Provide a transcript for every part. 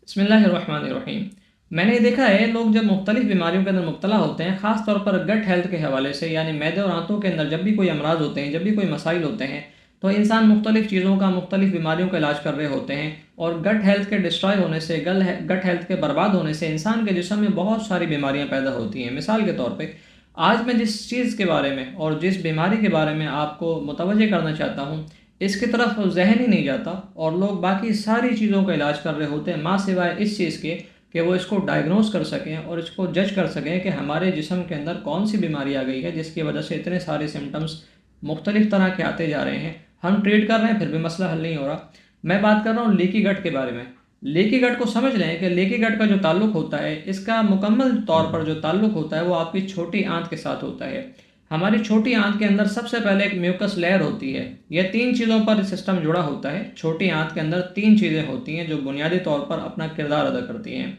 بسم اللہ الرحمن الرحیم۔ میں نے دیکھا ہے لوگ جب مختلف بیماریوں کے اندر مبتلا ہوتے ہیں، خاص طور پر گٹ ہیلتھ کے حوالے سے، یعنی معدے اور آنتوں کے اندر جب بھی کوئی امراض ہوتے ہیں، جب بھی کوئی مسائل ہوتے ہیں، تو انسان مختلف چیزوں کا، مختلف بیماریوں کا علاج کر رہے ہوتے ہیں، اور گٹ ہیلتھ کے ڈسٹرائے ہونے سے، گٹ ہیلتھ کے برباد ہونے سے انسان کے جسم میں بہت ساری بیماریاں پیدا ہوتی ہیں۔ مثال کے طور پہ آج میں جس چیز کے بارے میں اور جس بیماری کے بارے میں آپ کو متوجہ کرنا چاہتا ہوں، اس کی طرف ذہن ہی نہیں جاتا، اور لوگ باقی ساری چیزوں کا علاج کر رہے ہوتے ہیں ماں سوائے اس چیز کے کہ وہ اس کو ڈائگنوز کر سکیں اور اس کو جج کر سکیں کہ ہمارے جسم کے اندر کون سی بیماری آ گئی ہے جس کی وجہ سے اتنے سارے سمٹمز مختلف طرح کے آتے جا رہے ہیں۔ ہم ٹریٹ کر رہے ہیں پھر بھی مسئلہ حل نہیں ہو رہا۔ میں بات کر رہا ہوں لیکی گٹ کے بارے میں۔ لیکی گٹ کو سمجھ لیں کہ لیکی گٹ کا جو تعلق ہوتا ہے، اس کا مکمل طور پر جو تعلق ہوتا ہے وہ آپ کی چھوٹی آنت کے ساتھ ہوتا ہے۔ ہماری چھوٹی آنت کے اندر سب سے پہلے ایک میوکس لیئر ہوتی ہے۔ یہ 3 چیزوں پر سسٹم جڑا ہوتا ہے۔ چھوٹی آنت کے اندر 3 چیزیں ہوتی ہیں جو بنیادی طور پر اپنا کردار ادا کرتی ہیں۔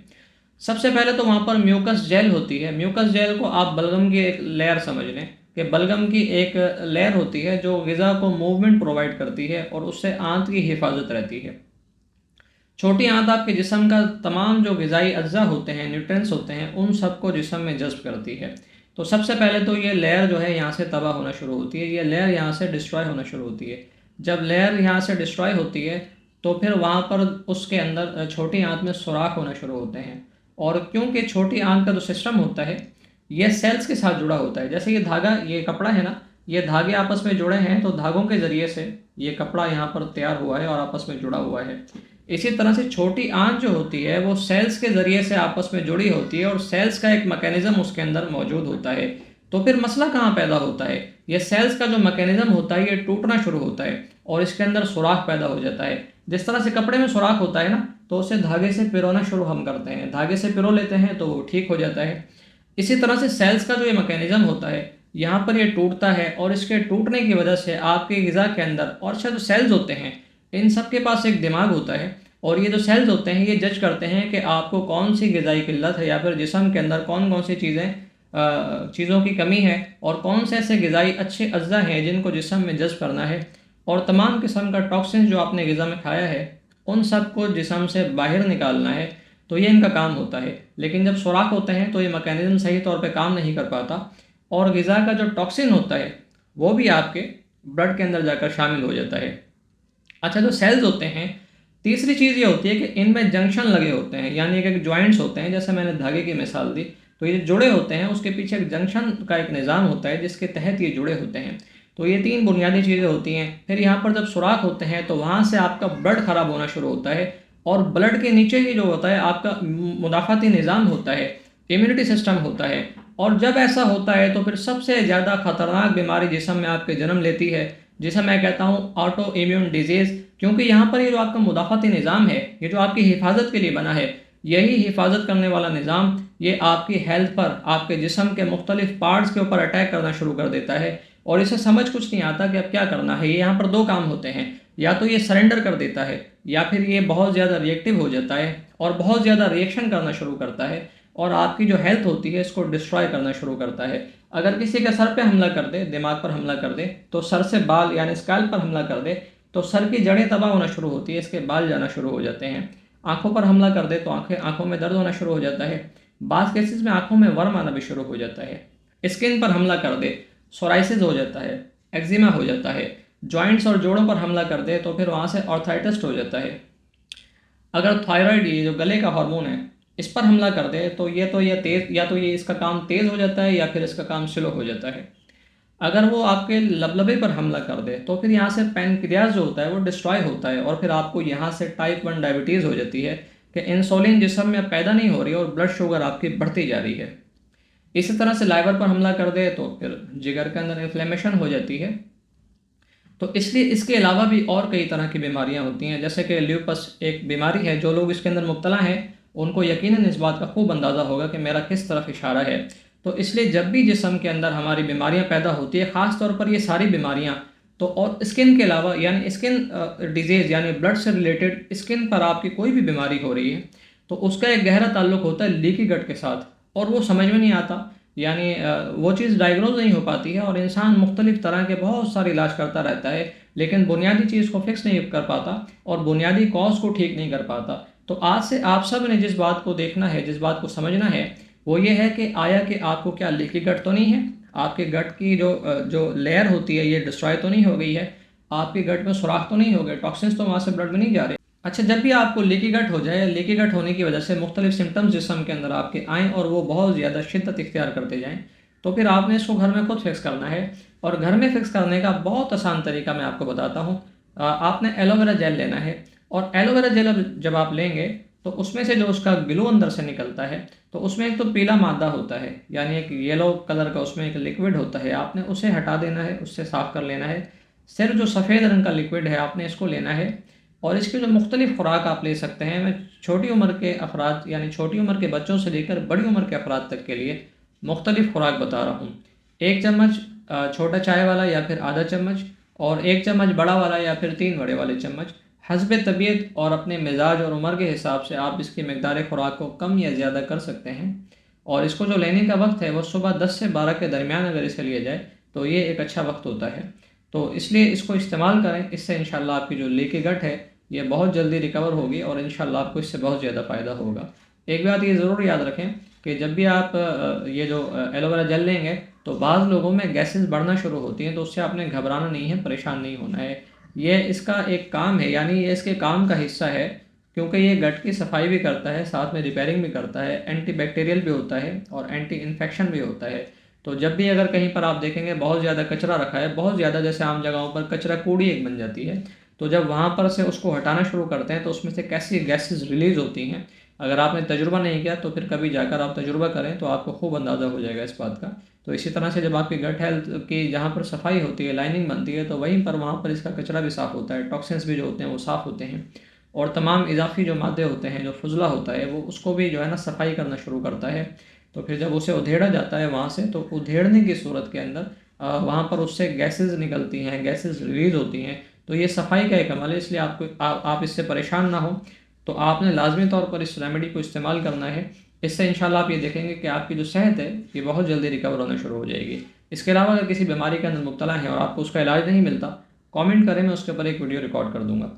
سب سے پہلے تو وہاں پر میوکس جیل ہوتی ہے۔ میوکس جیل کو آپ بلغم کی ایک لیئر سمجھ لیں کہ بلغم کی ایک لیئر ہوتی ہے جو غذا کو موومنٹ پرووائڈ کرتی ہے اور اس سے آنت کی حفاظت رہتی ہے۔ چھوٹی آنت آپ کے جسم کا تمام جو غذائی اجزاء ہوتے ہیں، نیوٹرینٹس ہوتے ہیں، ان سب کو جسم میں جذب کرتی ہے۔ تو سب سے پہلے تو یہ لیئر جو ہے یہاں سے تباہ ہونا شروع ہوتی ہے، یہ لیئر یہاں سے ڈسٹرائے ہونا شروع ہوتی ہے۔ جب لیئر یہاں سے ڈسٹرائے ہوتی ہے تو پھر وہاں پر اس کے اندر چھوٹی آنت میں سوراخ ہونا شروع ہوتے ہیں، اور کیونکہ چھوٹی آنت کا جو سسٹم ہوتا ہے یہ سیلز کے ساتھ جڑا ہوتا ہے۔ جیسے یہ دھاگا، یہ کپڑا ہے نا، یہ دھاگے آپس میں جڑے ہیں تو دھاگوں کے ذریعے سے یہ کپڑا یہاں پر تیار ہوا ہے اور آپس میں جڑا ہوا ہے۔ اسی طرح سے چھوٹی آنت جو ہوتی ہے وہ سیلز کے ذریعے سے آپس میں جڑی ہوتی ہے، اور سیلز کا ایک میکینزم اس کے اندر موجود ہوتا ہے۔ تو پھر مسئلہ کہاں پیدا ہوتا ہے؟ یہ سیلز کا جو میکینزم ہوتا ہے یہ ٹوٹنا شروع ہوتا ہے اور اس کے اندر سوراخ پیدا ہو جاتا ہے۔ جس طرح سے کپڑے میں سوراخ ہوتا ہے نا، تو اسے دھاگے سے پرونا شروع ہم کرتے ہیں، دھاگے سے پرو لیتے ہیں تو وہ ٹھیک ہو جاتا ہے۔ اسی طرح سے سیلز کا جو یہ میکینزم ہوتا ہے یہاں پر یہ ٹوٹتا ہے، اور اس کے ٹوٹنے کی وجہ سے آپ کے غذا کے اندر، اور اچھا جو سیلز ہوتے ہیں ان سب کے پاس ایک دماغ ہوتا ہے، اور یہ جو سیلز ہوتے ہیں یہ جج کرتے ہیں کہ آپ کو کون سی غذائی قلت ہے، یا پھر جسم کے اندر کون کون سی چیزوں کی کمی ہے، اور کون سے ایسے غذائی اچھے اجزاء ہیں جن کو جسم میں جذب کرنا ہے، اور تمام قسم کا ٹاکسن جو آپ نے غذا میں کھایا ہے ان سب کو جسم سے باہر نکالنا ہے۔ تو یہ ان کا کام ہوتا ہے۔ لیکن جب سوراخ ہوتے ہیں تو یہ میکینزم صحیح طور پہ کام نہیں کر پاتا، اور غذا کا جو ٹاکسن ہوتا ہے وہ بھی آپ کے بلڈ کے اندر جا کر شامل ہو جاتا ہے۔ اچھا، جو سیلز ہوتے ہیں، تیسری چیز یہ ہوتی ہے کہ ان میں جنکشن لگے ہوتے ہیں، یعنی کہ جوائنٹس ہوتے ہیں۔ جیسے میں نے دھاگے کی مثال دی، تو یہ جڑے ہوتے ہیں، اس کے پیچھے ایک جنکشن کا ایک نظام ہوتا ہے جس کے تحت یہ جڑے ہوتے ہیں۔ تو یہ 3 بنیادی چیزیں ہوتی ہیں۔ پھر یہاں پر جب سوراخ ہوتے ہیں تو وہاں سے آپ کا بلڈ خراب ہونا شروع ہوتا ہے، اور بلڈ کے نیچے ہی جو ہوتا ہے آپ کا مدافعتی نظام ہوتا ہے، امیونٹی سسٹم ہوتا ہے، اور جب ایسا ہوتا ہے تو پھر سب سے زیادہ خطرناک بیماری جسم میں آپ کے جنم لیتی ہے، جسے میں کہتا ہوں آٹو ایمیون ڈیزیز۔ کیونکہ یہاں پر یہ جو آپ کا مدافعتی نظام ہے، یہ جو آپ کی حفاظت کے لیے بنا ہے، یہی حفاظت کرنے والا نظام یہ آپ کی ہیلتھ پر، آپ کے جسم کے مختلف پارٹس کے اوپر اٹیک کرنا شروع کر دیتا ہے، اور اسے سمجھ کچھ نہیں آتا کہ اب کیا کرنا ہے۔ یہ یہاں پر 2 کام ہوتے ہیں، یا تو یہ سرنڈر کر دیتا ہے، یا پھر یہ بہت زیادہ ری ایکٹیو ہو جاتا ہے اور بہت زیادہ ری ایکشن کرنا شروع کرتا ہے، اور آپ کی جو ہیلتھ ہوتی ہے اس کو ڈسٹرائے کرنا شروع کرتا ہے۔ اگر کسی کے سر پہ حملہ کر دے، دماغ پر حملہ کر دے، تو سر سے بال یعنی اسکالپ پر حملہ کر دے تو سر کی جڑیں تباہ ہونا شروع ہوتی ہے، اس کے بال جانا شروع ہو جاتے ہیں۔ آنکھوں پر حملہ کر دے تو آنکھوں میں درد ہونا شروع ہو جاتا ہے، بعض کیسز میں آنکھوں میں ورم آنا بھی شروع ہو جاتا ہے۔ اسکن پر حملہ کر دے، سورائسس ہو جاتا ہے، ایگزیما ہو جاتا ہے۔ جوائنٹس اور جوڑوں پر حملہ کر دے تو پھر وہاں سے آرتھرائٹس ہو جاتا ہے۔ اگر تھائرائڈ، یہ جو گلے کا ہارمون ہے، اس پر حملہ کر دے تو یہ تیز، یا تو یہ اس کا کام تیز ہو جاتا ہے یا پھر اس کا کام سلو ہو جاتا ہے۔ اگر وہ آپ کے لبلبے پر حملہ کر دے تو پھر یہاں سے پینکریاس جو ہوتا ہے وہ ڈسٹرائے ہوتا ہے، اور پھر آپ کو یہاں سے ٹائپ 1 ڈائبٹیز ہو جاتی ہے کہ انسولین جسم میں پیدا نہیں ہو رہی اور بلڈ شوگر آپ کی بڑھتی جا رہی ہے۔ اسی طرح سے لائور پر حملہ کر دے تو پھر جگر کے اندر انفلیمیشن ہو جاتی ہے۔ تو اس لیے اس کے علاوہ بھی اور کئی طرح کی بیماریاں ہوتی ہیں، جیسے کہ لیوپس ایک بیماری ہے۔ جو لوگ اس کے اندر مبتلا ہیں ان کو یقیناً اس بات کا خوب اندازہ ہوگا کہ میرا کس طرف اشارہ ہے۔ تو اس لیے جب بھی جسم کے اندر ہماری بیماریاں پیدا ہوتی ہے، خاص طور پر یہ ساری بیماریاں، تو اور اسکن کے علاوہ، یعنی اسکن ڈیزیز یعنی بلڈ سے ریلیٹڈ اسکن پر آپ کی کوئی بھی بیماری ہو رہی ہے تو اس کا ایک گہرا تعلق ہوتا ہے لیکی گٹ کے ساتھ، اور وہ سمجھ میں نہیں آتا، یعنی وہ چیز ڈائگنوز نہیں ہو پاتی ہے، اور انسان مختلف طرح کے بہت سارے علاج کرتا رہتا ہے لیکن بنیادی چیز کو فکس نہیں کر پاتا اور بنیادی کاز کو ٹھیک نہیں کر پاتا۔ تو آج سے آپ سب نے جس بات کو دیکھنا ہے، جس بات کو سمجھنا ہے، وہ یہ ہے کہ آیا کہ آپ کو کیا لیکی گٹ تو نہیں ہے، آپ کے گٹ کی جو لیئر ہوتی ہے یہ ڈسٹرائے تو نہیں ہو گئی ہے، آپ کے گٹ میں سوراخ تو نہیں ہو گئے، ٹاکسنس تو وہاں سے بلڈ میں نہیں جا رہے۔ اچھا، جب بھی آپ کو لیکی گٹ ہو جائے، لیکی گٹ ہونے کی وجہ سے مختلف سمٹمز جسم کے اندر آپ کے آئیں اور وہ بہت زیادہ شدت اختیار کرتے جائیں، تو پھر آپ نے اس کو گھر میں خود فکس کرنا ہے۔ اور گھر میں فکس کرنے کا بہت آسان طریقہ میں آپ کو بتاتا ہوں۔ آپ نے ایلو ویرا جیل لینا ہے، اور ایلو ویرا جیل جب آپ لیں گے تو اس میں سے جو اس کا گلو اندر سے نکلتا ہے، تو اس میں ایک تو پیلا مادہ ہوتا ہے، یعنی ایک یلو کلر کا اس میں ایک لکوڈ ہوتا ہے، آپ نے اسے ہٹا دینا ہے، اس سے صاف کر لینا ہے۔ صرف جو سفید رنگ کا لکوڈ ہے آپ نے اس کو لینا ہے، اور اس کی جو مختلف خوراک آپ لے سکتے ہیں، میں چھوٹی عمر کے افراد یعنی چھوٹی عمر کے بچوں سے لے کر بڑی عمر کے افراد تک کے لیے مختلف خوراک بتا رہا ہوں۔ 1 چمچ چھوٹا چائے والا یا پھر آدھا چمچ، اور 1 چمچ بڑا والا یا پھر 3 بڑے والے چمچ، حسب طبیعت اور اپنے مزاج اور عمر کے حساب سے آپ اس کی مقدار خوراک کو کم یا زیادہ کر سکتے ہیں۔ اور اس کو جو لینے کا وقت ہے وہ صبح 10 سے 12 کے درمیان اگر اسے لیا جائے تو یہ ایک اچھا وقت ہوتا ہے۔ تو اس لیے اس کو استعمال کریں، اس سے انشاءاللہ آپ کی جو لیکی گٹ ہے یہ بہت جلدی ریکور ہوگی، اور انشاءاللہ آپ کو اس سے بہت زیادہ فائدہ ہوگا۔ ایک بات یہ ضرور یاد رکھیں کہ جب بھی آپ یہ جو ایلو ویرا جل لیں گے تو بعض لوگوں میں گیسز بڑھنا شروع ہوتی ہیں، تو اس سے آپ نے گھبرانا نہیں ہے، پریشان نہیں ہونا ہے۔ یہ اس کا ایک کام ہے، یعنی یہ اس کے کام کا حصہ ہے، کیونکہ یہ گٹ کی صفائی بھی کرتا ہے، ساتھ میں ریپیئرنگ بھی کرتا ہے، اینٹی بیکٹیریل بھی ہوتا ہے اور اینٹی انفیکشن بھی ہوتا ہے۔ تو جب بھی اگر کہیں پر آپ دیکھیں گے بہت زیادہ کچرا رکھا ہے، بہت زیادہ، جیسے عام جگہوں پر کچرا کوڑی ایک بن جاتی ہے، تو جب وہاں پر سے اس کو ہٹانا شروع کرتے ہیں تو اس میں سے کیسی گیسز ریلیز ہوتی ہیں، اگر آپ نے تجربہ نہیں کیا تو پھر کبھی جا کر آپ تجربہ کریں تو آپ کو خوب اندازہ ہو جائے گا اس بات کا۔ تو اسی طرح سے جب آپ کی گٹ ہیلتھ کی جہاں پر صفائی ہوتی ہے، لائننگ بنتی ہے، تو وہیں پر وہاں پر اس کا کچرا بھی صاف ہوتا ہے، ٹاکسنس بھی جو ہوتے ہیں وہ صاف ہوتے ہیں، اور تمام اضافی جو مادے ہوتے ہیں، جو فضلہ ہوتا ہے، وہ اس کو بھی جو ہے نا صفائی کرنا شروع کرتا ہے۔ تو پھر جب اسے ادھیڑا جاتا ہے وہاں سے، تو ادھیڑنے کی صورت کے اندر وہاں پر اس سے گیسز نکلتی ہیں، گیسز ریلیز ہوتی ہیں، تو یہ صفائی کا ایک عمل ہے، اس لیے آپ اس سے پریشان نہ ہوں۔ تو آپ نے لازمی طور پر اس ریمیڈی کو استعمال کرنا ہے۔ اس سے انشاءاللہ آپ یہ دیکھیں گے کہ آپ کی جو صحت ہے یہ بہت جلدی ریکور ہونا شروع ہو جائے گی۔ اس کے علاوہ اگر کسی بیماری کے اندر مبتلا ہیں اور آپ کو اس کا علاج نہیں ملتا، کامنٹ کریں، میں اس کے اوپر ایک ویڈیو ریکارڈ کر دوں گا۔